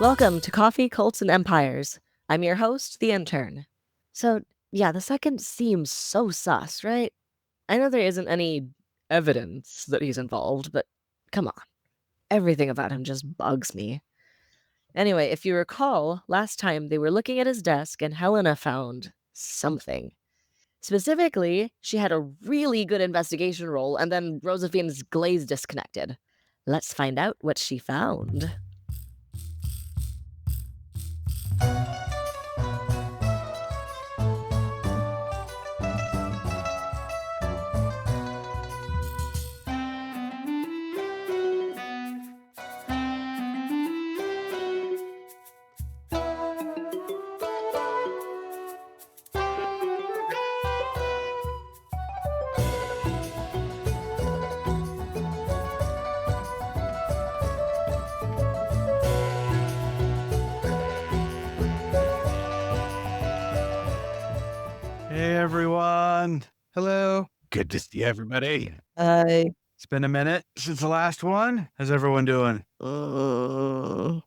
Welcome to Coffee, Cults, and Empires. I'm your host, the Intern. So, yeah, the second seems so sus, right? I know there isn't any evidence that he's involved, but come on. Everything about him just bugs me. Anyway, if you recall, last time they were looking at his desk and Hellena found something. Specifically, she had a really good investigation roll, and then Rozafeen's glaze disconnected. Let's find out what she found. Hey everyone. Hello. Good to see everybody. I It's been a minute since the last one. How's everyone doing? Oh,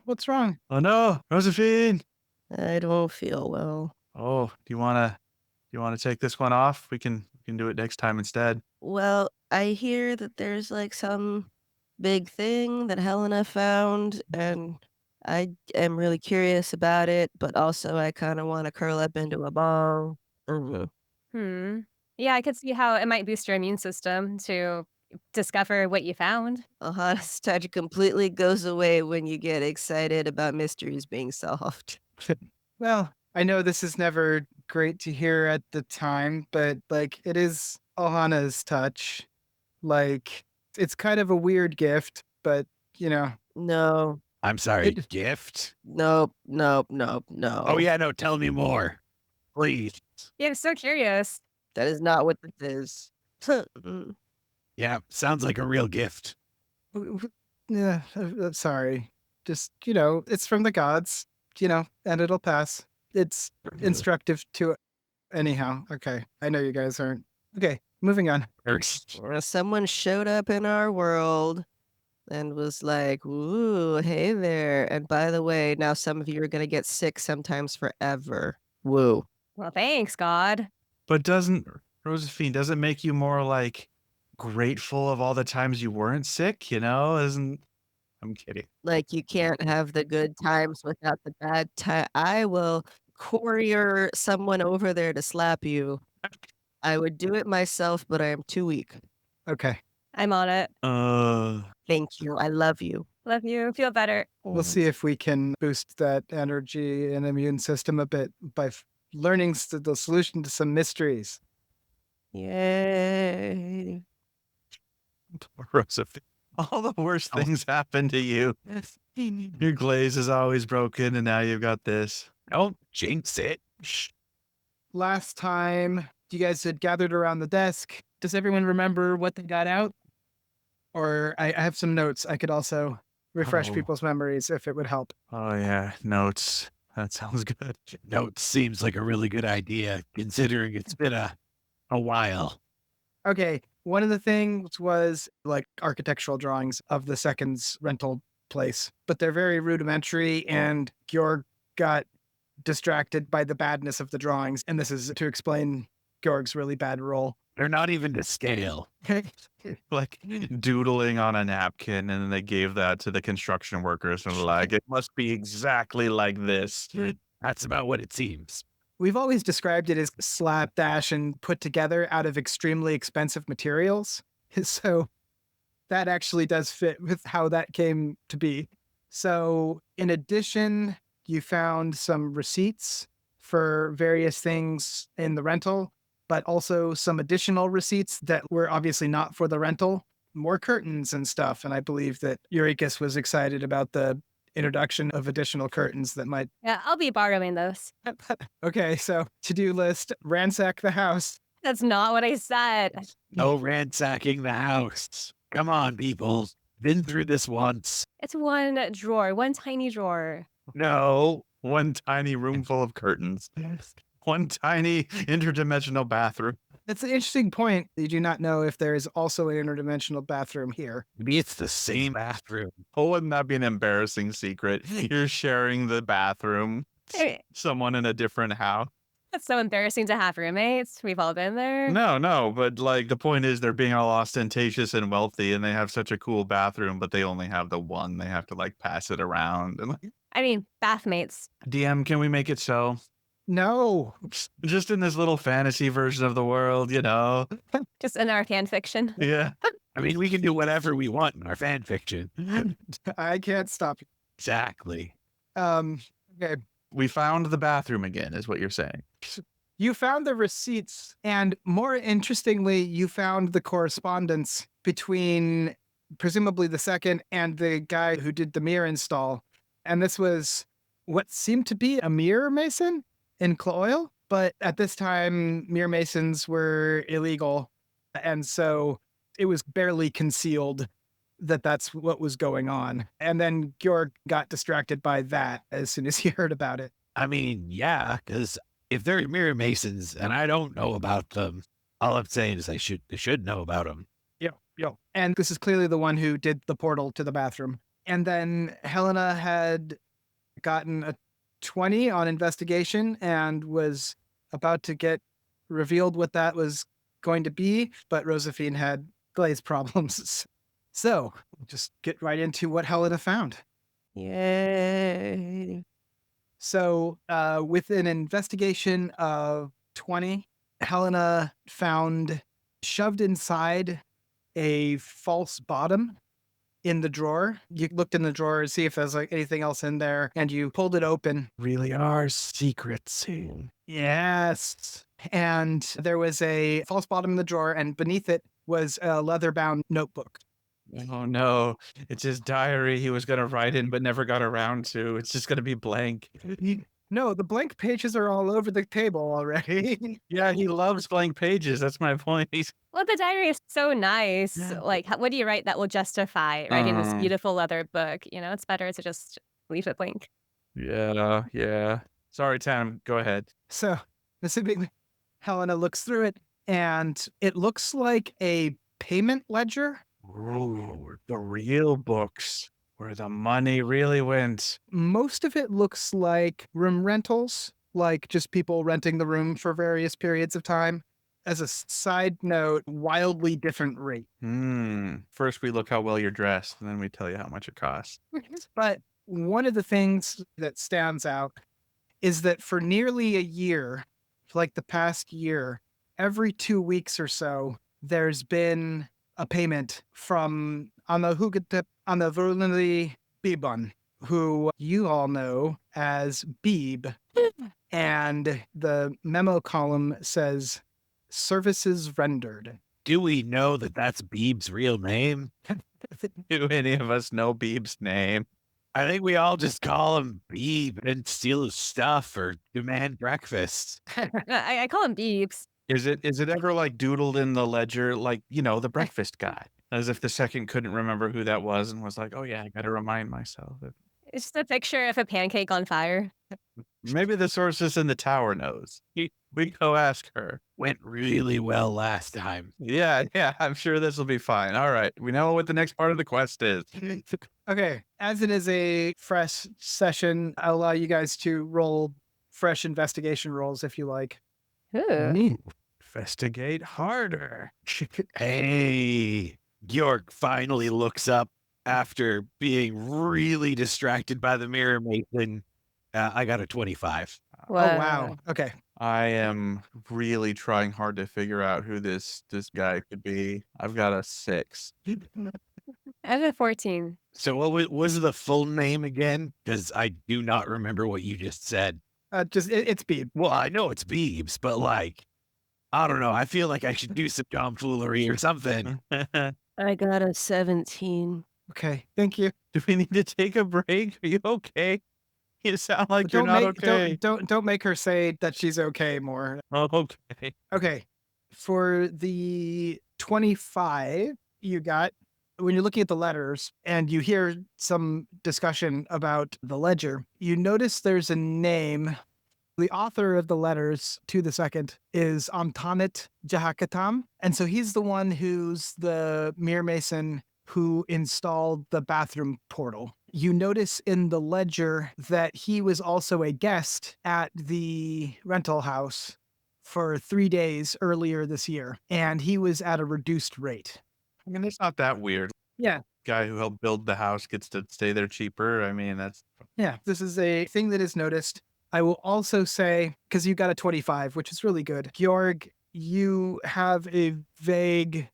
what's wrong? Oh no, Rozafeen. I don't feel well. Oh, do you wanna take this one off? We can do it next time instead. Well, I hear that there's like some big thing that Helena found, and I am really curious about it, but also I kind of want to curl up into a ball. Yeah, I could see how it might boost your immune system to discover what you found. Olhana's touch completely goes away when you get excited about mysteries being solved. Well, I know this is never great to hear at the time, but like it is Olhana's touch. Like it's kind of a weird gift, but No, I'm sorry, gift? nope. Oh yeah, no, tell me more. Please. Yeah, I'm so curious. That is not what this is. Yeah, sounds like a real gift. yeah, sorry. Just, it's from the gods, and it'll pass. It's instructive to anyhow. Okay. I know you guys aren't. Okay, moving on. Someone showed up in our world and was like, "Ooh, hey there. And by the way, now some of you are going to get sick sometimes forever." Woo. Well, thanks, God. But Rozafeen, does it make you more like grateful of all the times you weren't sick, I'm kidding. Like you can't have the good times without the bad time. I will courier someone over there to slap you. I would do it myself, but I am too weak. Okay. I'm on it. Thank you. I love you. Love you. Feel better. We'll see if we can boost that energy and immune system a bit by learning the solution to some mysteries. Yay. Poor Rozafeen. All the worst things happen to you. Your glaze is always broken, and now you've got this. Don't jinx it. Shh. Last time you guys had gathered around the desk, does everyone remember what they got out? Or I have some notes. I could also refresh people's memories if it would help. Oh, yeah. Notes. That sounds good. Notes seems like a really good idea, considering it's been a while. Okay. One of the things was like architectural drawings of the second's rental place, but they're very rudimentary, and Georg got distracted by the badness of the drawings. And this is to explain Georg's really bad role. They're not even to scale. Like doodling on a napkin, and then they gave that to the construction workers and like, it must be exactly like this. That's about what it seems. We've always described it as slapdash and put together out of extremely expensive materials. So that actually does fit with how that came to be. So in addition, you found some receipts for various things in the rental, but also some additional receipts that were obviously not for the rental, more curtains and stuff. And I believe that Eureka's was excited about the introduction of additional curtains that might. Yeah, I'll be borrowing those. Okay, so to-do list, ransack the house. That's not what I said. No ransacking the house. Come on, people. Been through this once. It's one drawer, one tiny drawer. No, one tiny room full of curtains. One tiny interdimensional bathroom. That's an interesting point. You do not know if there is also an interdimensional bathroom here. Maybe it's the same bathroom. Oh, wouldn't that be an embarrassing secret? You're sharing the bathroom. Hey, Someone in a different house. That's so embarrassing to have roommates. We've all been there. No, but like the point is they're being all ostentatious and wealthy and they have such a cool bathroom, but they only have the one. They have to like pass it around. And like, I mean, bathmates. DM, can we make it so? No. Just in this little fantasy version of the world, you know? Just in our fan fiction. Yeah. I mean, we can do whatever we want in our fan fiction. I can't stop you. Exactly. Okay. We found the bathroom again, is what you're saying. You found the receipts, and more interestingly, you found the correspondence between presumably the second and the guy who did the mirror install. And this was what seemed to be a mirror mason in Cloyle, but at this time, mirror masons were illegal. And so it was barely concealed that that's what was going on. And then Georg got distracted by that as soon as he heard about it. I mean, yeah, because if they're mirror masons and I don't know about them, all I'm saying is I should know about them. Yeah. And this is clearly the one who did the portal to the bathroom. And then Hellena had gotten a 20 on investigation and was about to get revealed what that was going to be, but Rozafeen had glaze problems. So we'll just get right into what Hellena found. Yay. So with an investigation of 20, Hellena found shoved inside a false bottom in the drawer. You looked in the drawer to see if there's like anything else in there, and you pulled it open. Really are secrets. Yes. And there was a false bottom in the drawer, and beneath it was a leather-bound notebook. Oh no, it's his diary he was going to write in but never got around to. It's just going to be blank. No, the blank pages are all over the table already. Yeah, he loves blank pages. That's my point. Well, the diary is so nice. Yeah. Like, what do you write that will justify writing this Uh-huh. beautiful leather book? You know, it's better to just leave it blank. Yeah. Sorry, Tanam, go ahead. So, assuming Hellena looks through it, and it looks like a payment ledger. Ooh, the real books where the money really went. Most of it looks like room rentals, like just people renting the room for various periods of time. As a side note, wildly different rate. First we look how well you're dressed, and then we tell you how much it costs. But one of the things that stands out is that for nearly a year, like the past year, every 2 weeks or so, there's been a payment from Anavurlini Bibon, who you all know as Beeb. And the memo column says, services rendered. Do we know that that's Beeb's real name? Do any of us know Beeb's name? I think we all just call him Beeb and steal his stuff or demand breakfast. I call him Beeps. Is it ever like doodled in the ledger, like, you know, the breakfast guy? As if the second couldn't remember who that was and was like, oh yeah, I gotta remind myself. It's just a picture of a pancake on fire. Maybe the sorceress in the tower knows. We go ask her. Went really well last time. Yeah, I'm sure this will be fine. All right, we know what the next part of the quest is. Okay, as it is a fresh session, I'll allow you guys to roll fresh investigation rolls if you like. Ooh. Investigate harder. Hey, Georg finally looks up after being really distracted by the mirror mason. I got a 25. Oh, wow. Okay. I am really trying hard to figure out who this guy could be. I've got a 6. I have a 14. So what was the full name again? Because I do not remember what you just said. It's Beeb. Well, I know it's Beebs, but like, I don't know. I feel like I should do some tomfoolery or something. I got a 17. Okay, thank you. Do we need to take a break? Are you okay? You sound like you're not okay. Don't make her say that she's okay more. Oh, okay. Okay. For the 25 you got, when you're looking at the letters and you hear some discussion about the ledger, you notice there's a name The author of the letters to the second is Amtanit Jahakatam. And so he's the one who's the mirror mason who installed the bathroom portal. You notice in the ledger that he was also a guest at the rental house for 3 days earlier this year, and he was at a reduced rate. I mean, it's not that weird. Yeah. Guy who helped build the house gets to stay there cheaper. I mean, that's Yeah, this is a thing that is noticed. I will also say, because you got a 25, which is really good. Georg, you have a vague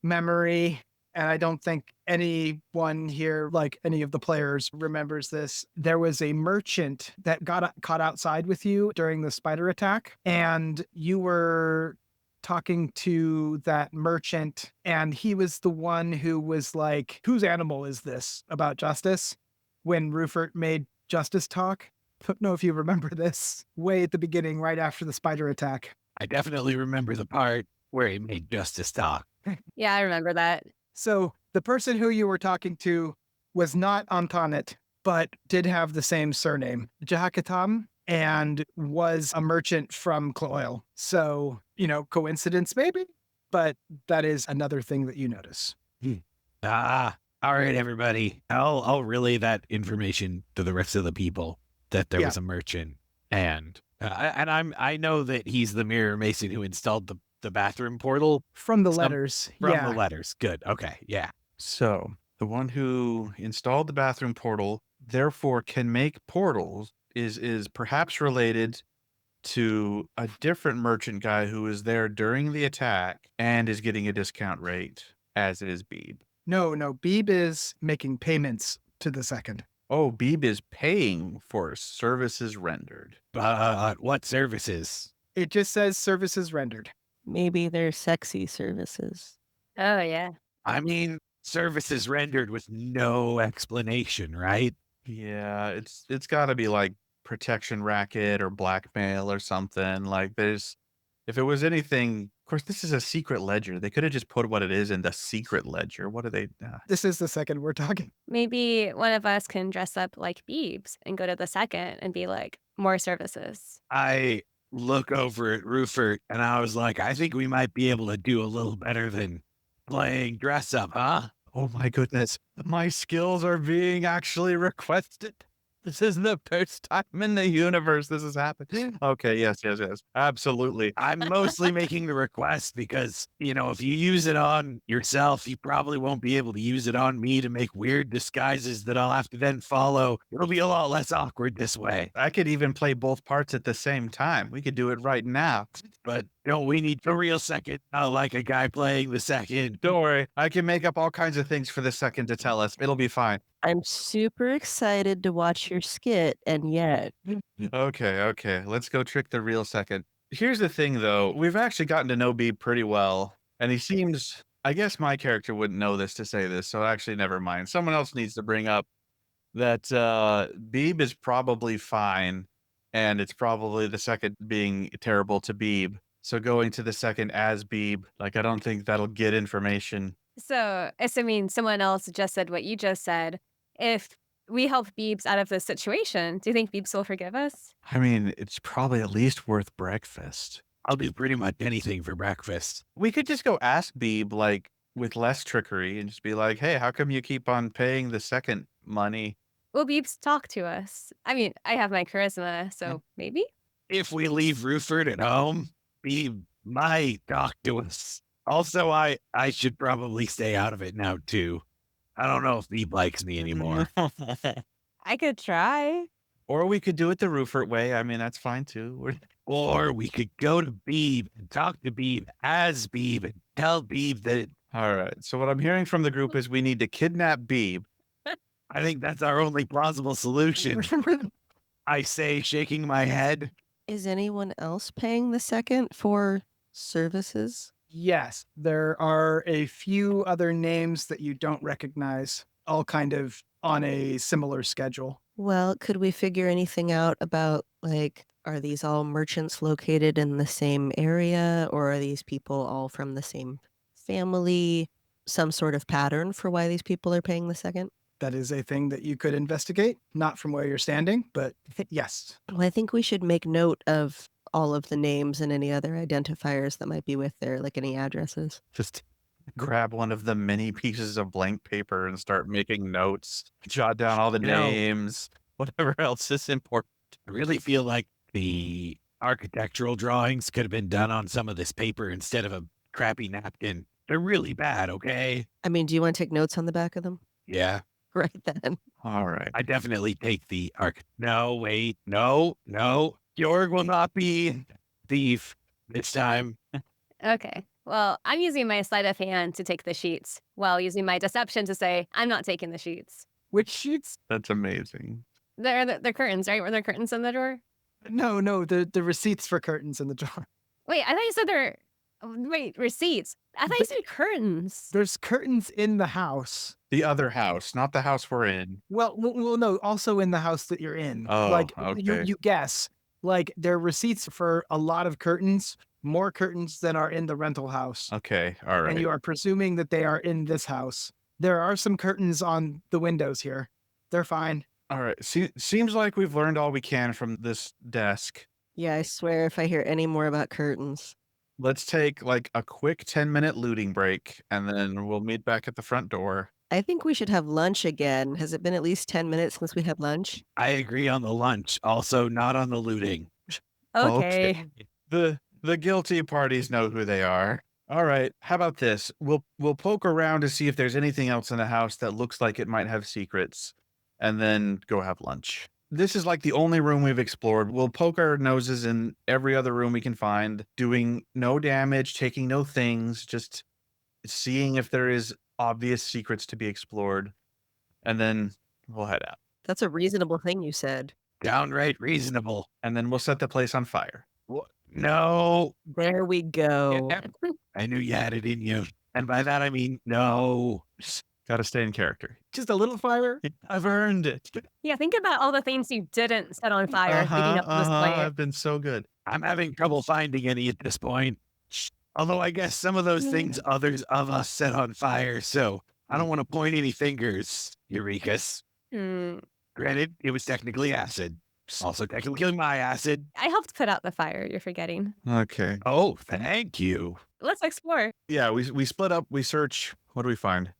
memory, and I don't think anyone here, like any of the players, remembers this. There was a merchant that got caught outside with you during the spider attack, and you were talking to that merchant, and he was the one who was like, whose animal is this about justice? When Ruffort made justice talk. Don't know if you remember this, way at the beginning, right after the spider attack. I definitely remember the part where he made justice talk. Yeah, I remember that. So the person who you were talking to was not Antonet, but did have the same surname, Jahakatam, and was a merchant from Cloil. So, coincidence maybe, but that is another thing that you notice. All right, everybody. I'll relay that information to the rest of the people that there Yeah. was a merchant, and I know that he's the mirror mason who installed the bathroom portal From the Some- letters. from yeah. the letters. Good. Okay. Yeah. so. The one who installed the bathroom portal, therefore, can make portals, is perhaps related to a different merchant guy who was there during the attack and is getting a discount rate, as is Beeb. No, Beeb is making payments to the second. Oh, Beeb is paying for services rendered. What services? It just says services rendered. Maybe they're sexy services. Oh, yeah. I mean, services rendered with no explanation, right? Yeah, it's got to be like protection racket or blackmail or something. Like if it was anything, of course, this is a secret ledger. They could have just put what it is in the secret ledger. What do they? This is the second we're talking. Maybe one of us can dress up like Beebs and go to the second and be like, more services. I look over at Ruffort and I was like, I think we might be able to do a little better than playing dress up, huh? Oh my goodness, my skills are being actually requested. This is the first time in the universe this has happened. Okay, yes, absolutely. I'm mostly making the request because, if you use it on yourself, you probably won't be able to use it on me to make weird disguises that I'll have to then follow. It'll be a lot less awkward this way. I could even play both parts at the same time. We could do it right now. But don't we need the real second? Not like a guy playing the second. Don't worry, I can make up all kinds of things for the second to tell us. It'll be fine. I'm super excited to watch your skit, and yet Okay. Let's go trick the real second. Here's the thing, though. We've actually gotten to know Beeb pretty well, and he seems. I guess my character wouldn't know this to say this, so actually, never mind. Someone else needs to bring up that Beeb is probably fine, and it's probably the second being terrible to Beeb. So going to the second as Beeb, I don't think that'll get information. So, assuming someone else just said what you just said, if we help Beebs out of this situation, do you think Beebs will forgive us? I mean, it's probably at least worth breakfast. I'll do pretty much anything for breakfast. We could just go ask Beeb, with less trickery and just be like, hey, how come you keep on paying the second money? Will Beebs talk to us? I mean, I have my charisma, so maybe? If we leave Ruffort at home, he might talk to us. Also, I should probably stay out of it now, too. I don't know if Beeb likes me anymore. I could try. Or we could do it the Ruffort way. I mean, that's fine, too. Or we could go to Beeb and talk to Beeb as Beeb and tell Beeb that All right. So what I'm hearing from the group is we need to kidnap Beeb. I think that's our only plausible solution. I say, shaking my head. is anyone else paying the second for services? Yes, there are a few other names that you don't recognize, all kind of on a similar schedule. Well, could we figure anything out about, are these all merchants located in the same area, or are these people all from the same family? Some sort of pattern for why these people are paying the second? that is a thing that you could investigate, not from where you're standing, but yes. Well, I think we should make note of all of the names and any other identifiers that might be with there, like any addresses. Just grab one of the many pieces of blank paper and start making notes. Jot down all the names, whatever else is important. I really feel like the architectural drawings could have been done on some of this paper instead of a crappy napkin. They're really bad, okay? I mean, do you want to take notes on the back of them? Yeah, Right then. All right. I definitely take the No, wait, no. Georg will not be thief this time. Okay. Well, I'm using my sleight of hand to take the sheets while using my deception to say, I'm not taking the sheets. Which sheets? That's amazing. They're curtains, right? Were there curtains in the drawer? No, the receipts for curtains in the drawer. Wait, I thought you said they're... Wait, receipts. I thought you said curtains. There's curtains in the house. The other house, not the house we're in. Well, no, also in the house that you're in. Oh, like okay. you guess. Like there are receipts for a lot of curtains, more curtains than are in the rental house. Okay, all right. And you are presuming that they are in this house. There are some curtains on the windows here. They're fine. All right. Seems like we've learned all we can from this desk. Yeah, I swear if I hear any more about curtains. Let's take like a quick 10-minute looting break, and then we'll meet back at the front door. I think we should have lunch again. Has it been at least 10 minutes since we had lunch? I agree on the lunch, also not on the looting. Okay. The guilty parties know who they are. All right. How about this? We'll poke around to see if there's anything else in the house that looks like it might have secrets, and then go have lunch. This is like the only room we've explored. We'll poke our noses in every other room we can find, doing no damage, taking no things, just seeing if there is obvious secrets to be explored, and then we'll head out. That's a reasonable thing you said. Downright reasonable. And then we'll set the place on fire. No. There we go. I knew you had it in you. And by that, I mean, no. Got to stay in character. Just a little fire. I've earned it. Yeah, think about all the things you didn't set on fire leading up to this point. I've been so good. I'm having trouble finding any at this point. Although I guess some of those things others of us set on fire, so I don't want to point any fingers, Eurekas. Granted, it was technically acid. Also technically my acid. I helped put out the fire, you're forgetting. Okay. Oh, thank you. Let's explore. Yeah, we split up. We search. What do we find?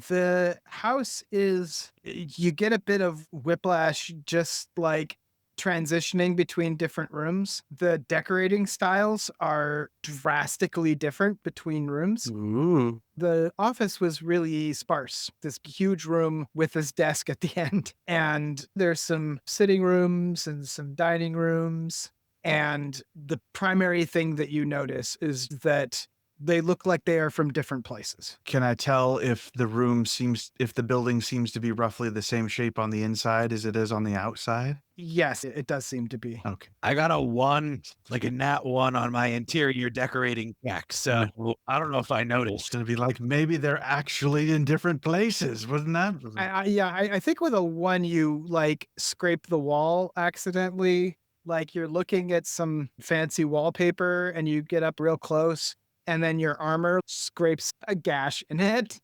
The house is, you get a bit of whiplash just like transitioning between different rooms. The decorating styles are drastically different between rooms. Ooh. The office was really sparse. This huge room with this desk at the end. And there's some sitting rooms and some dining rooms. And the primary thing that you notice is that they look like they are from different places. Can I tell if the building seems to be roughly the same shape on the inside as it is on the outside? Yes, it does seem to be. Okay. I got a 1, like a nat 1 on my interior decorating check, so I don't know if I It's noticed. going to be like, maybe they're actually in different places. Wasn't that? I think with a 1, you like scrape the wall accidentally. Like you're looking at some fancy wallpaper and you get up real close and then your armor scrapes a gash in it.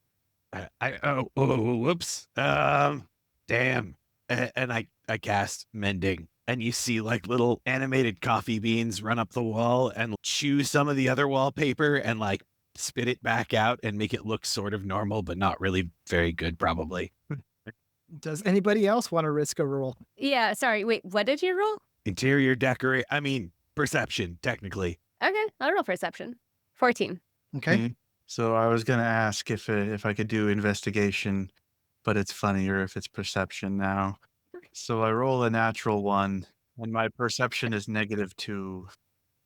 Whoops. Damn. And I cast mending, and you see like little animated coffee beans run up the wall and chew some of the other wallpaper and like spit it back out and make it look sort of normal, but not really very good, probably. Does anybody else want to risk a roll? Yeah, sorry. Wait, what did you roll? Interior decorate. I mean, perception, technically. Okay, I'll roll perception. 14. Okay. Mhm. So I was going to ask if I could do investigation, but it's funnier if it's perception now. So I roll a natural 1, and my perception is -2.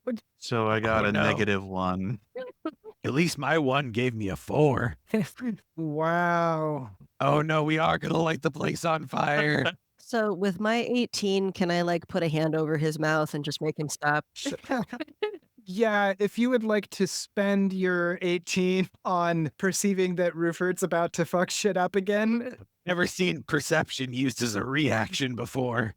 What? So I got Oh, a no. -1. At least my 1 gave me a 4. Wow. Oh no, we are gonna light the place on fire. So with my 18, can I like put a hand over his mouth and just make him stop? Yeah, if you would like to spend your 18 on perceiving that Ruffort's about to fuck shit up again. Never seen perception used as a reaction before.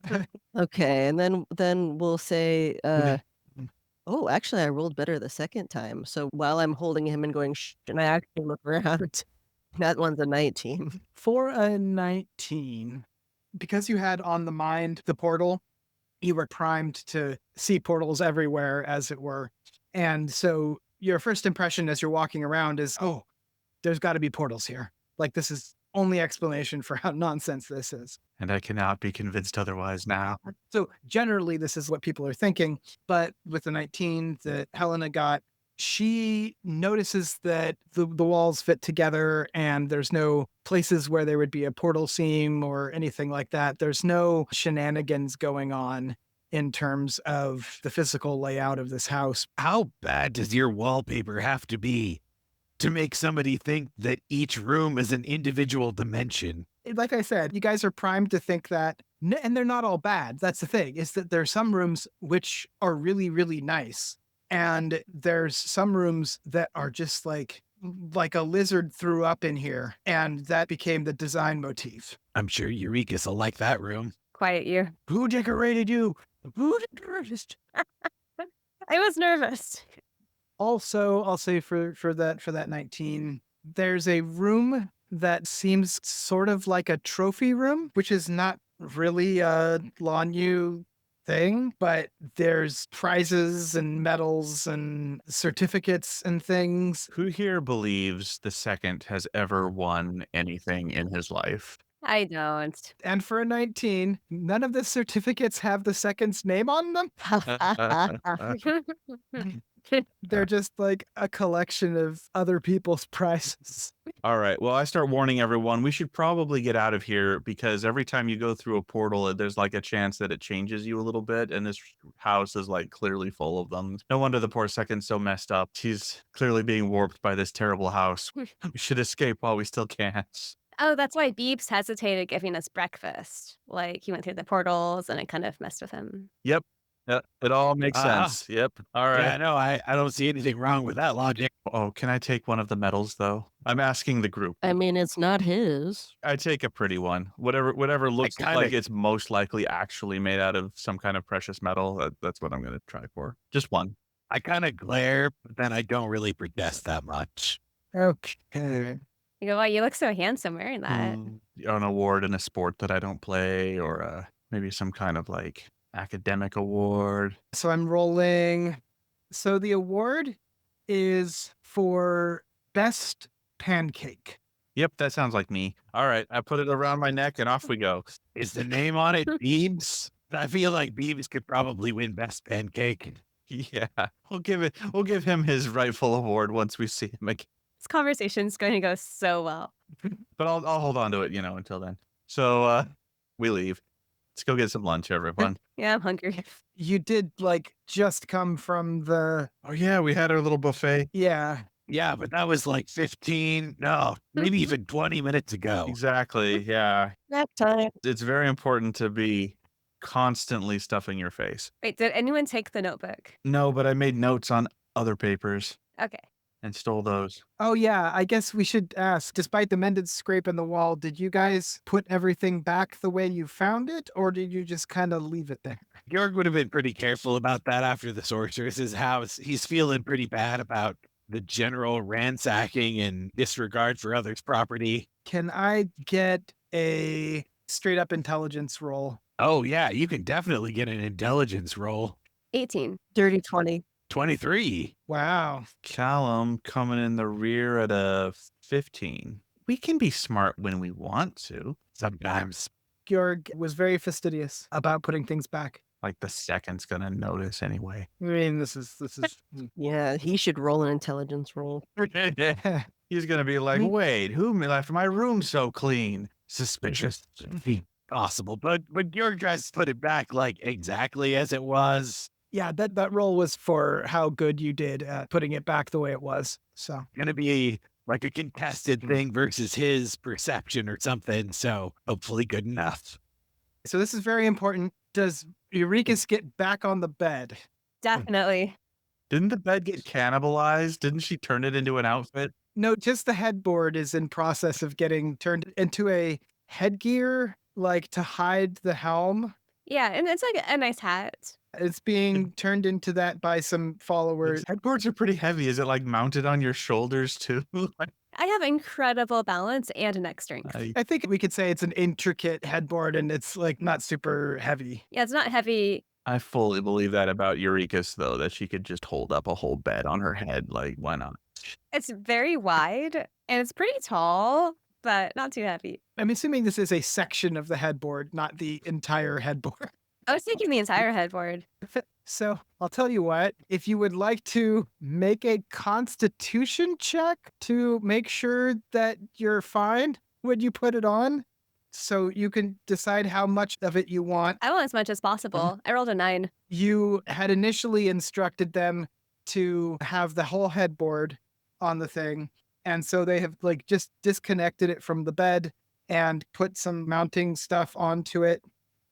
Okay, and then we'll say, oh, actually, I rolled better the second time. So while I'm holding him and going, shh, and I actually look around. That one's a 19. For a 19, because you had on the mind the portal, you were primed to see portals everywhere, as it were. And so your first impression as you're walking around is, oh, there's got to be portals here. Like, this is only explanation for how nonsense this is. And I cannot be convinced otherwise now. So generally, this is what people are thinking. But with the 19 that Hellena got, she notices that the walls fit together and there's no places where there would be a portal seam or anything like that. There's no shenanigans going on in terms of the physical layout of this house. How bad does your wallpaper have to be to make somebody think that each room is an individual dimension? Like I said, you guys are primed to think that, and they're not all bad. That's the thing, is that there are some rooms which are really, really nice. And there's some rooms that are just like a lizard threw up in here. And that became the design motif. I'm sure Eureka's will like that room. Quiet you. Who decorated you? Who decorated? I was nervous. Also, I'll say for that 19, there's a room that seems sort of like a trophy room, which is not really a Lanyu thing, but there's prizes and medals and certificates and things. Who here believes the second has ever won anything in his life? I don't. And for a 19, none of the certificates have the second's name on them. They're just like a collection of other people's prizes. All right. Well, I start warning everyone. We should probably get out of here because every time you go through a portal, there's like a chance that it changes you a little bit. And this house is like clearly full of them. No wonder the poor second's so messed up. She's clearly being warped by this terrible house. We should escape while we still can. Oh, that's why Beeps hesitated giving us breakfast. Like, he went through the portals and it kind of messed with him. Yep. It all makes sense. Yep. All right. Yeah, no, I don't see anything wrong with that logic. Oh, can I take one of the medals though? I'm asking the group. I mean, it's not his. I take a pretty one. Whatever looks like it's most likely actually made out of some kind of precious metal. That's what I'm going to try for. Just one. I kind of glare, but then I don't really protest that much. Okay. You go, wow, you look so handsome wearing that. An award in a sport that I don't play, or maybe some kind of like academic award. So I'm rolling. So the award is for best pancake. Yep, that sounds like me. All right, I put it around my neck and off we go. Is the name on it Beebs? I feel like Beebs could probably win best pancake. Yeah, we'll give him his rightful award once we see him again. This conversation's going to go so well. But I'll hold on to it, until then. So we leave. Let's go get some lunch, everyone. Yeah, I'm hungry. You did like just come from the. Oh yeah, we had our little buffet. Yeah. Yeah, but that was like 15, no, maybe even 20 minutes ago. Exactly. Yeah. Nap time. It's very important to be constantly stuffing your face. Wait, did anyone take the notebook? No, but I made notes on other papers Okay. and stole those. Oh, yeah. I guess we should ask, despite the mended scrape in the wall, did you guys put everything back the way you found it, or did you just kind of leave it there? Georg would have been pretty careful about that after the sorceress's house. He's feeling pretty bad about the general ransacking and disregard for others' property. Can I get a straight up intelligence roll? Oh, yeah, you can definitely get an intelligence roll. 18. Dirty 20. 23. Wow. Calumn coming in the rear at a 15. We can be smart when we want to. Sometimes. Georg was very fastidious about putting things back. Like the second's gonna notice anyway. I mean, this is. Yeah, he should roll an intelligence roll. He's gonna be like, wait, who left my room so clean? Suspicious. Possible, but Georg tries to put it back like exactly as it was. Yeah, that roll was for how good you did at putting it back the way it was. So Gonna be like a contested thing versus his perception or something. So hopefully good enough. So this is very important. Does Eureka's get back on the bed? Definitely. Didn't the bed get cannibalized? Didn't she turn it into an outfit? No, just the headboard is in process of getting turned into a headgear, like to hide the helm. Yeah, and it's like a nice hat. It's being turned into that by some followers. Headboards are pretty heavy. Is it like mounted on your shoulders too? I have incredible balance and neck strength. I think we could say it's an intricate headboard and it's like not super heavy. Yeah, it's not heavy. I fully believe that about Eureka's, though, that she could just hold up a whole bed on her head. Like, why not? It's very wide and it's pretty tall, but not too heavy. I'm assuming this is a section of the headboard, not the entire headboard. I was thinking the entire headboard. So I'll tell you what, if you would like to make a constitution check to make sure that you're fine when you put it on, so you can decide how much of it you want. I want as much as possible. I rolled a 9. You had initially instructed them to have the whole headboard on the thing. And so they have like just disconnected it from the bed and put some mounting stuff onto it.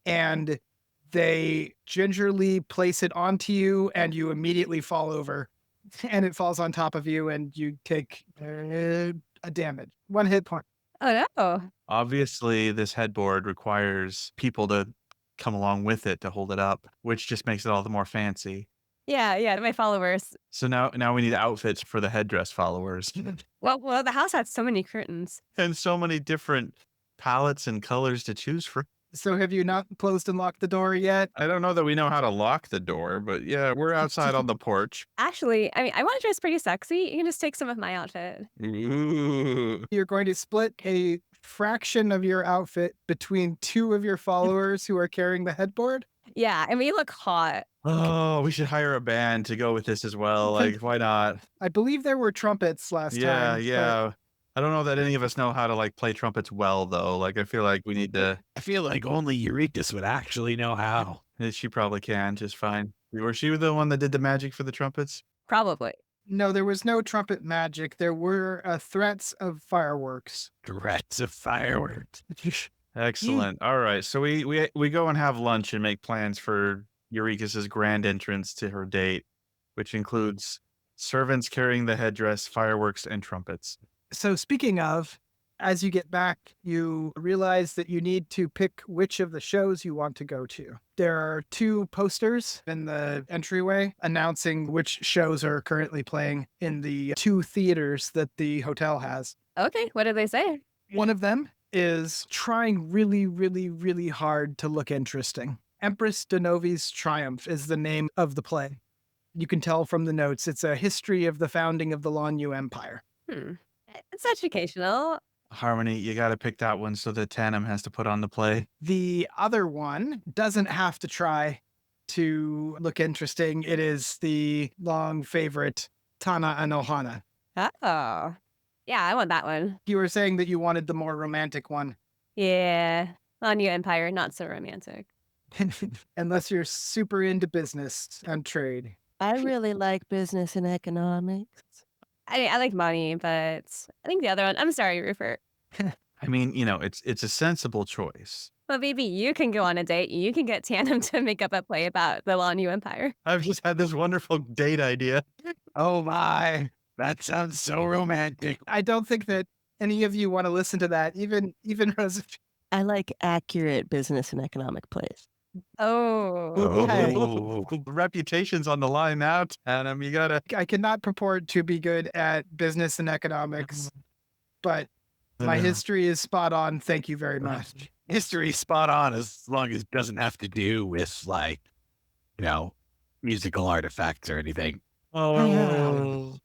And they gingerly place it onto you and you immediately fall over and it falls on top of you and you take a damage. 1 hit point. Oh no. Obviously, this headboard requires people to come along with it to hold it up, which just makes it all the more fancy. Yeah, my followers. So now we need outfits for the headdress followers Well, the house has so many curtains. and so many different palettes and colors to choose from. So have you not closed and locked the door yet? I don't know that we know how to lock the door, but yeah, we're outside on the porch. Actually, I mean, I want to dress pretty sexy. You can just take some of my outfit. Ooh. You're going to split a fraction of your outfit between 2 of your followers who are carrying the headboard. Yeah, and we look hot. Oh, we should hire a band to go with this as well. Like, why not? I believe there were trumpets last Yeah, time. yeah. I don't know that any of us know how to like play trumpets well, though. Like, I feel like we need to. I feel like only Eureka's would actually know how. She probably can just fine. Was she the one that did the magic for the trumpets? Probably. No, there was no trumpet magic. There were threats of fireworks. Threats of fireworks. Excellent. All right, so we go and have lunch and make plans for Eureka's grand entrance to her date, which includes servants carrying the headdress, fireworks, and trumpets. So speaking of, as you get back, you realize that you need to pick which of the shows you want to go to. There are 2 posters in the entryway announcing which shows are currently playing in the 2 theaters that the hotel has. Okay, what did they say? One of them is trying really, really, really hard to look interesting. Empress Denovi's Triumph is the name of the play. You can tell from the notes, it's a history of the founding of the Lanyu Empire. It's educational. Harmony, you got to pick that one so that Tanam has to put on the play. The other one doesn't have to try to look interesting. It is the long favorite, Tana and Olhana. Oh. Yeah, I want that one. You were saying that you wanted the more romantic one. Yeah. Lanyu Empire, not so romantic. Unless you're super into business and trade. I really like business and economics. I like money, but I think the other one. I'm sorry, Ruffort. I mean, it's a sensible choice. Well, maybe you can go on a date. You can get Tanam to make up a play about the Lanyu Empire. I've just had this wonderful date idea. Oh my, that sounds so romantic. I don't think that any of you want to listen to that, even Rozafeen. I like accurate business and economic plays. Oh. Oh, reputation's on the line now, Tanam. You gotta. I cannot purport to be good at business and economics, but my history is spot on. Thank you very much. History spot on as long as it doesn't have to do with like, musical artifacts or anything. Oh,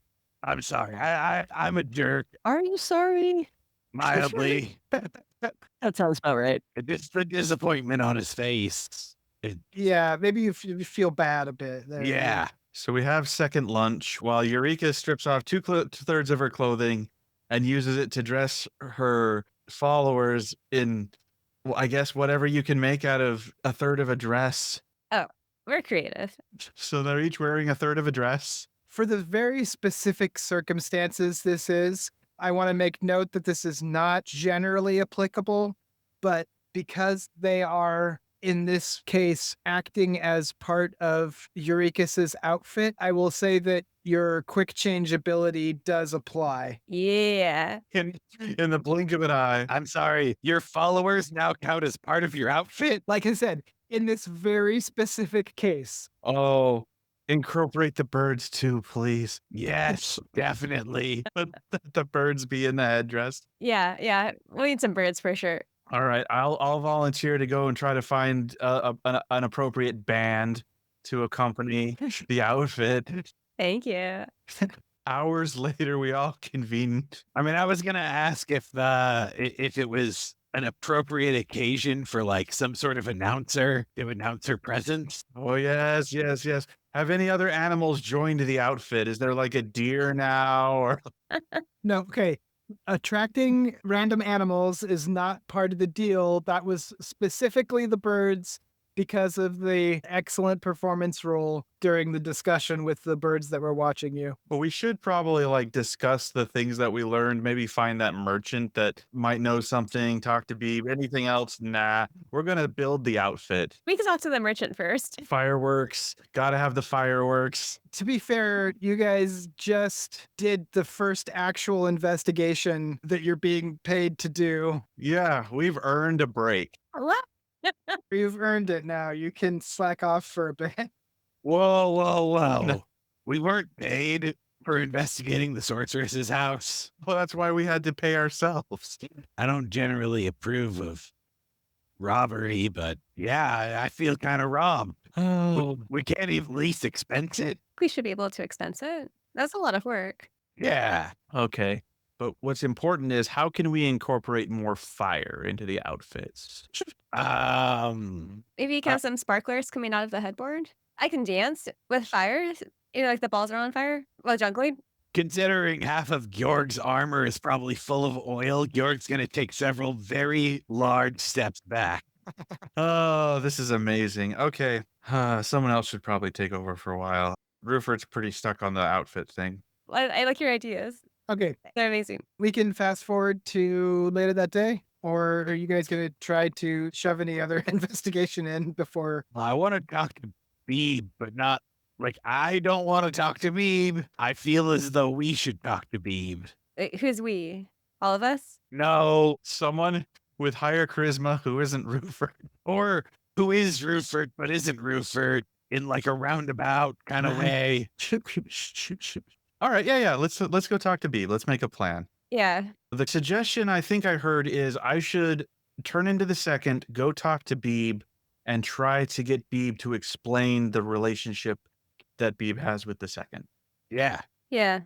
I'm sorry. I'm a jerk. Are you sorry? Mildly. That sounds about right. It's the disappointment on his face. Yeah, maybe you feel bad a bit. There. Yeah. So we have second lunch while Eureka strips off 2/3 of her clothing and uses it to dress her followers in, well, I guess, whatever you can make out of 1/3 of a dress. We're creative. So they're each wearing 1/3 of a dress. For the very specific circumstances this is, I want to make note that this is not generally applicable, but because they are, in this case, acting as part of Eureka's outfit, I will say that your quick change ability does apply. Yeah. In the blink of an eye. I'm sorry. Your followers now count as part of your outfit? Like I said, in this very specific case. Oh, Incorporate the birds too, please. Yes, definitely. Let the birds be in the headdress. Yeah. We need some birds for sure. All right, I'll volunteer to go and try to find an appropriate band to accompany the outfit. Thank you. Hours later, we all convene. I mean, I was gonna ask if it was an appropriate occasion for like some sort of announcer to announce her presence. Oh yes. Have any other animals joined the outfit? Is there like a deer now, or No, okay. Attracting random animals is not part of the deal. That was specifically the birds because of the excellent performance roll during the discussion with the birds that were watching you. well, we should probably like discuss the things that we learned. Maybe find that merchant that might know something. Talk to Beeb. Anything else? Nah. We're gonna build the outfit. We can talk to the merchant first. Fireworks. Gotta have the fireworks. To be fair, you guys just did the first actual investigation that you're being paid to do. Yeah, we've earned a break. What? You've earned it now. You can slack off for a bit. Whoa. No. We weren't paid for investigating the sorceress's house. Well, that's why we had to pay ourselves. I don't generally approve of robbery, but yeah, I feel kind of robbed. Oh, We can't even least expense it. We should be able to expense it. That's a lot of work. Yeah. okay. But what's important is how can we incorporate more fire into the outfits? Maybe you can have some sparklers coming out of the headboard. I can dance with fire. Like the balls are on fire while jungling. Considering half of Georg's armor is probably full of oil, Georg's going to take several very large steps back. Oh, this is amazing. Okay. Someone else should probably take over for a while. Ruffort's pretty stuck on the outfit thing. I like your ideas. Okay, They're amazing. we can fast forward to later that day. Or are you guys going to try to shove any other investigation in before? I want to talk to Beeb, but not like I don't want to talk to Beeb. I feel as though we should talk to Beeb. Wait, who's we? All of us? No, Someone with higher charisma who isn't Ruffort. or who is Ruffort but isn't Ruffort in like a roundabout kind of way. All right, yeah. Let's go talk to Beeb. Let's make a plan. Yeah. The suggestion I think I heard is I should turn into the second, go talk to Beeb, and try to get Beeb to explain the relationship that Beeb has with the second. Yeah. Yeah.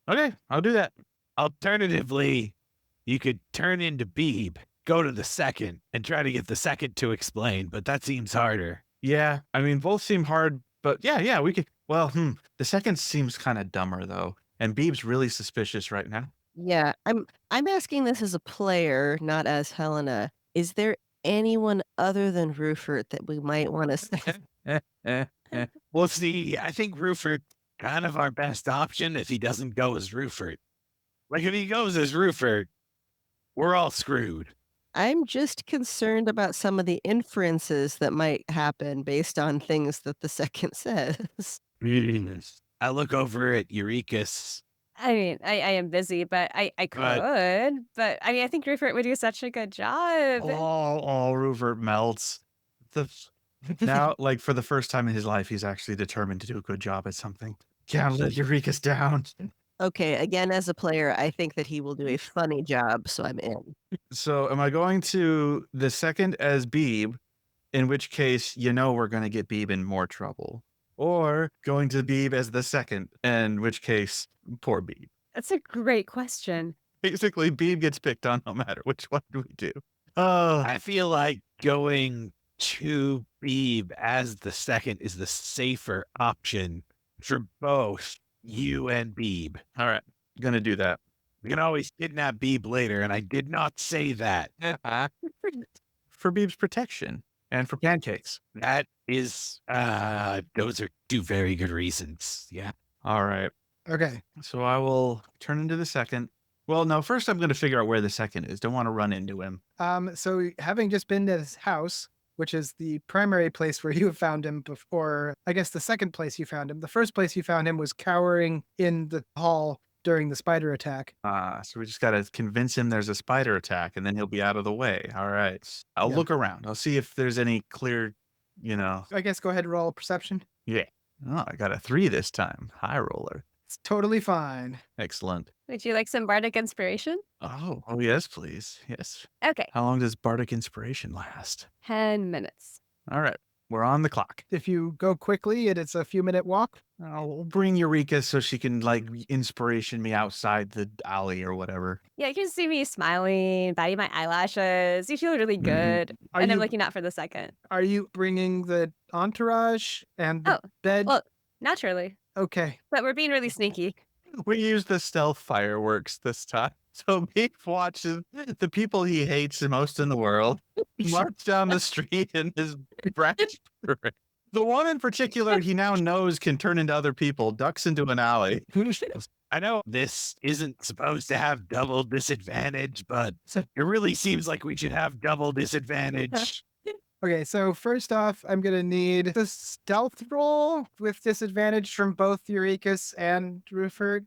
Okay, I'll do that. Alternatively, you could turn into Beeb, go to the second, and try to get the second to explain, but that seems harder. Yeah, I mean, both seem hard, but yeah, we could. Well, the second seems kind of dumber though, and Beeb's really suspicious right now. Yeah, I'm asking this as a player, not as Helena. Is there anyone other than Ruffort that we might want to Well, see, I think Ruffort kind of our best option if he doesn't go as Ruffort. Like if he goes as Ruffort, we're all screwed. I'm just concerned about some of the inferences that might happen based on things that the second says. I look over at Eurekas. I mean, I am busy, but I could. But I mean, I think Ruffort would do such a good job. Oh, Ruffort melts. Now, like for the first time in his life, he's actually determined to do a good job at something. Can't let Eurekas down. Okay, again, as a player, I think that he will do a funny job, so I'm in. So, am I going to the second as Beeb, in which case, we're going to get Beeb in more trouble? Or going to Beeb as the second, in which case, poor Beeb. That's a great question. Basically, Beeb gets picked on no matter which one we do. Oh, I feel like going to Beeb as the second is the safer option for both you and Beeb. all right. Gonna do that. We can always kidnap Beeb later, and I did not say that. For Beeb's protection and for pancakes. That is, those are two very good reasons. Yeah. All right. Okay. So I will turn into the second. Well, no, first I'm going to figure out where the second is. Don't want to run into him. So having just been to his house, which is the primary place where you have found him before, I guess the second place you found him. The first place you found him was cowering in the hall during the spider attack. So we just got to convince him there's a spider attack and then he'll be out of the way. All right. I'll Yeah. look around. I'll see if there's any clear, I guess go ahead and roll perception. Yeah. Oh, I got a 3 this time. High roller. It's totally fine. Excellent. Would you like some bardic inspiration? Oh, yes, please. Yes. Okay, How long does Bardic Inspiration last? 10 minutes. All right. We're on the clock. If you go quickly, it's a few minute walk. I'll bring Eureka so she can, like, inspiration me outside the alley or whatever. Yeah, you can see me smiling, batting my eyelashes. You feel really good. Are And I'm you- looking out for the second. Are you bringing the entourage and the Oh, bed? well, naturally. Okay. But we're being really sneaky. We used the stealth fireworks this time. So Beef watches the people he hates the most in the world march down the street in his branch parade. The one in particular he now knows can turn into other people, ducks into an alley. I know this isn't supposed to have double disadvantage, but it really seems like we should have double disadvantage. Okay, so first off, I'm going to need the stealth roll with disadvantage from both Eurekas and Ruffort.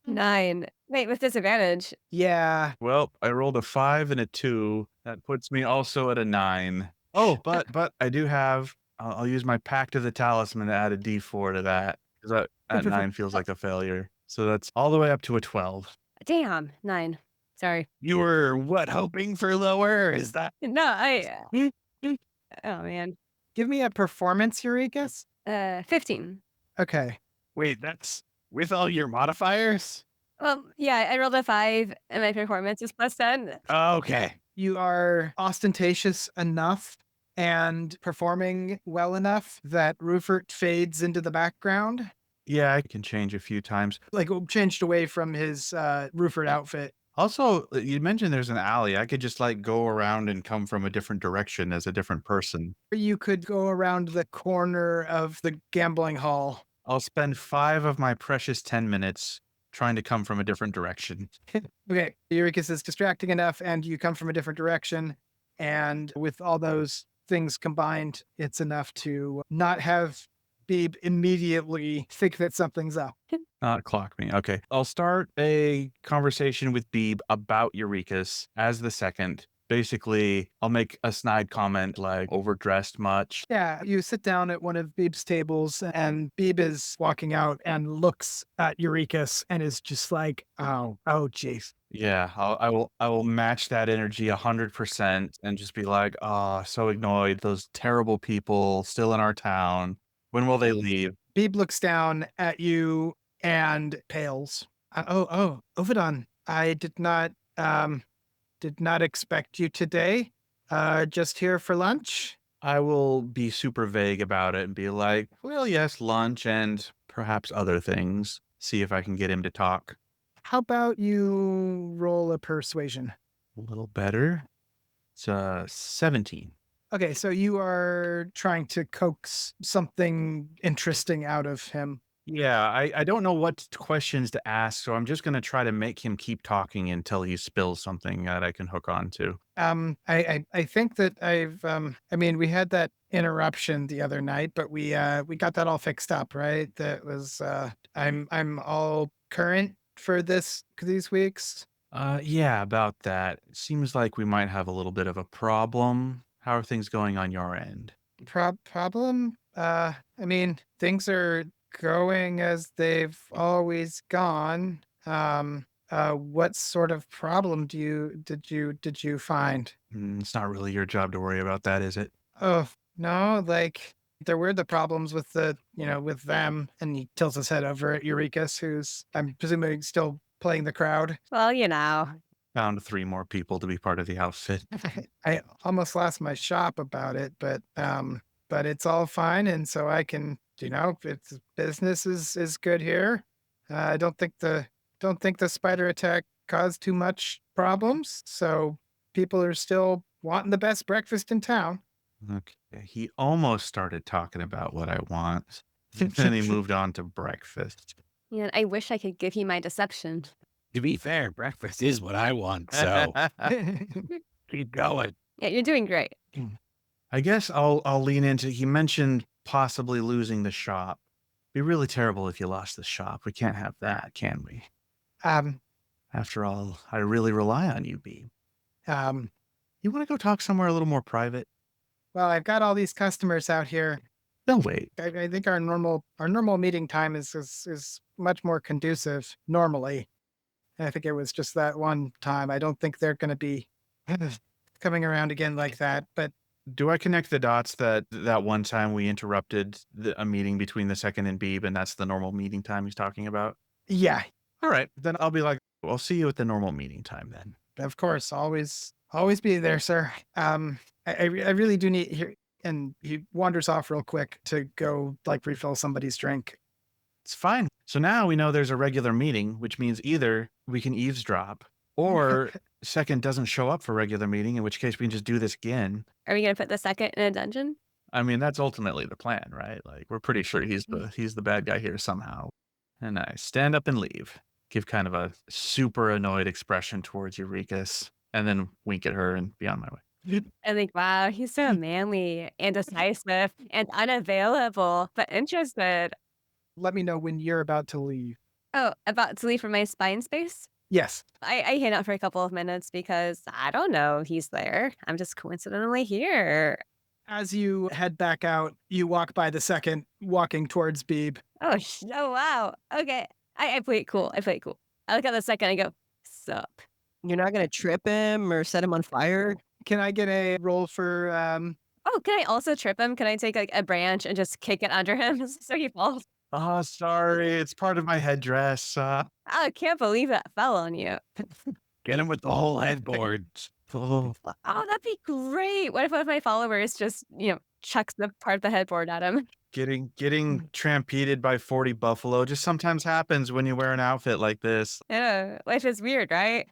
9. Wait, with disadvantage. Yeah. Well, I rolled a 5 and a 2. That puts me also at a 9. Oh, but I do have, I'll use my Pact of the Talisman to add a D4 to that. Because that 9 feels like a failure. So that's all the way up to a 12. Damn, 9. Sorry. You were what, hoping for lower? Is that No, oh, man. Give me a performance, Eurekas. 15. Okay. wait, that's with all your modifiers? Well, yeah, I rolled a 5 and my performance is plus 10. Okay. You are ostentatious enough and performing well enough that Ruffort fades into the background. Yeah, I can change a few times. Like changed away from his Ruffort outfit. Also, you mentioned there's an alley. I could just like go around and come from a different direction as a different person. You could go around the corner of the gambling hall. I'll spend 5 of my precious 10 minutes trying to come from a different direction. Okay, Eurekas is distracting enough, and you come from a different direction. And with all those things combined, it's enough to not have Beeb immediately think that something's up. Not clock me. Okay. I'll start a conversation with Beeb about Eurekas as the second. Basically, I'll make a snide comment like overdressed much. Yeah, you sit down at one of Beeb's tables, and Beeb is walking out and looks at Eurekas and is just like, oh, jeez. Yeah, I will match that energy 100% and just be like, oh, so annoyed. Those terrible people still in our town. When will they leave? Beeb looks down at you and pales. Ovidon, I did not expect you today. Just here for lunch? I will be super vague about it and be like, well, yes, lunch and perhaps other things. See if I can get him to talk. How about you roll a persuasion? A little better. It's 17. Okay, so you are trying to coax something interesting out of him. Yeah, I don't know what questions to ask, so I'm just going to try to make him keep talking until he spills something that I can hook on to. I think that we had that interruption the other night, but we got that all fixed up, right? That was I'm all current for these weeks. Yeah, about that. It seems like we might have a little bit of a problem. How are things going on your end? Problem? Things are going as they've always gone. What sort of problem did you find? It's not really your job to worry about that, is it? Oh, no, like there were the problems with with them, and he tilts his head over at Eurekas, who's I'm presuming still playing the crowd. Well, Found 3 more people to be part of the outfit. I almost lost my shop about it, but it's all fine, and so I can, it's business is good here. I don't think the spider attack caused too much problems, so people are still wanting the best breakfast in town. Okay, he almost started talking about what I want. Then he moved on to breakfast. Yeah, I wish I could give you my deception. To be fair, breakfast is what I want, so keep going. Yeah, you're doing great. I guess I'll lean into, he mentioned possibly losing the shop. Be really terrible if you lost the shop. We can't have that, can we? After all, I really rely on you, Beeb. You want to go talk somewhere a little more private? Well, I've got all these customers out here, They'll wait. I think our normal meeting time is much more conducive normally. I think it was just that one time. I don't think they're going to be coming around again like that. But Do I connect the dots that one time we interrupted a meeting between the second and Beeb, and that's the normal meeting time he's talking about? yeah, All right, then I'll be like, I'll see you at the normal meeting time then. of course, always be there, sir. I really do need here. And he wanders off real quick to go like refill somebody's drink. It's fine. So now we know there's a regular meeting, which means either we can eavesdrop or second doesn't show up for regular meeting, in which case we can just do this again. Are we gonna put the second in a dungeon? I mean, that's ultimately the plan, right? Like, we're pretty sure he's the bad guy here somehow. And I stand up and leave, give kind of a super annoyed expression towards Eurekas, and then wink at her and be on my way. I think, wow, he's so manly and decisive and unavailable, but interested. Let me know when you're about to leave. Oh, about to leave from my spine space? Yes. I hang out for a couple of minutes because I don't know he's there. I'm just coincidentally here. As you head back out, you walk by the second walking towards Beeb. Oh, oh wow. Okay. I play it cool. I play it cool. I look at the second and I go, sup. You're not going to trip him or set him on fire? Can I get a roll for Oh, can I also trip him? Can I take like a branch and just kick it under him so he falls? Oh, sorry. It's part of my headdress. I can't believe that fell on you. Get him with the whole headboard. Oh, that'd be great. What if one of my followers just, chucks the part of the headboard at him? Getting trampeted by 40 buffalo just sometimes happens when you wear an outfit like this. Yeah, life is weird, right?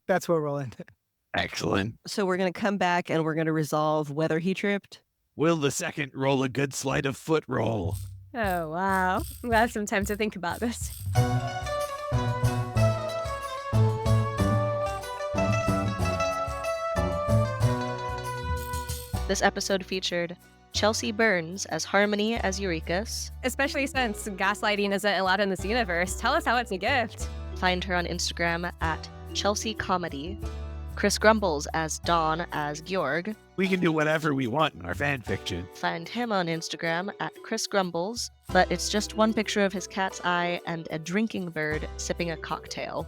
that's where we'll end it. Excellent. So we're going to come back and we're going to resolve whether he tripped? Will the second roll a good sleight of foot roll? Oh, wow. We have some time to think about this. This episode featured Chelsea Burns as Harmony as Eurekas. Especially since gaslighting isn't allowed in this universe. Tell us how it's a gift. Find her on Instagram at Chelsea Comedy. Chris Grumbles as Dawn as Georg. We can do whatever we want in our fan fiction. Find him on Instagram at Chris Grumbles, but it's just one picture of his cat's eye and a drinking bird sipping a cocktail.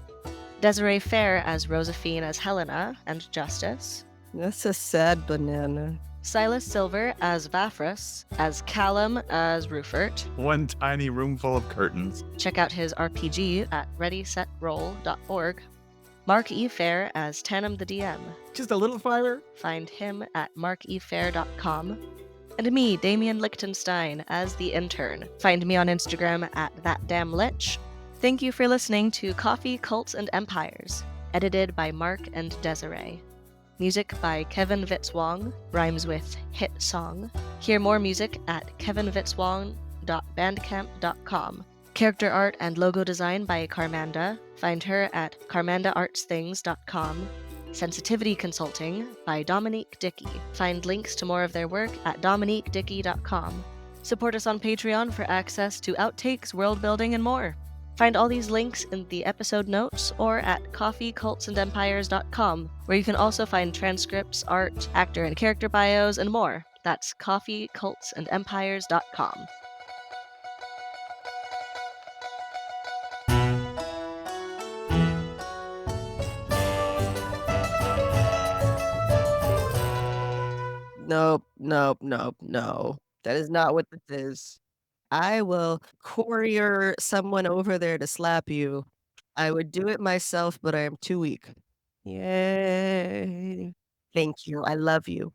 Desiree Phair as Rozafeen as Hellena and Justice. That's a sad banana. Sylas Silver as Vafrus, as Calumn as Ruffort. One tiny room full of curtains. Check out his RPG at readysetroll.org. Mark E. Fair as Tanam the DM. Just a little fire. Find him at markefair.com. And me, Damian Lichtenstein, as the Intern. Find me on Instagram at thatdamnlich. Thank you for listening to Coffee, Cults, and Empires, edited by Mark and Desiree. Music by Kevin Vitzwong, rhymes with hit song. Hear more music at kevinvitzwong.bandcamp.com. Character art and logo design by Carmanda. Find her at carmandaartsthings.com. Sensitivity consulting by Dominique Dickey. Find links to more of their work at dominiquedickey.com. Support us on Patreon for access to outtakes, world building, and more. Find all these links in the episode notes or at coffeecultsandempires.com, where you can also find transcripts, art, actor and character bios, and more. That's coffeecultsandempires.com. No. That is not what this is. I will courier someone over there to slap you. I would do it myself, but I am too weak. Yay. Thank you. I love you.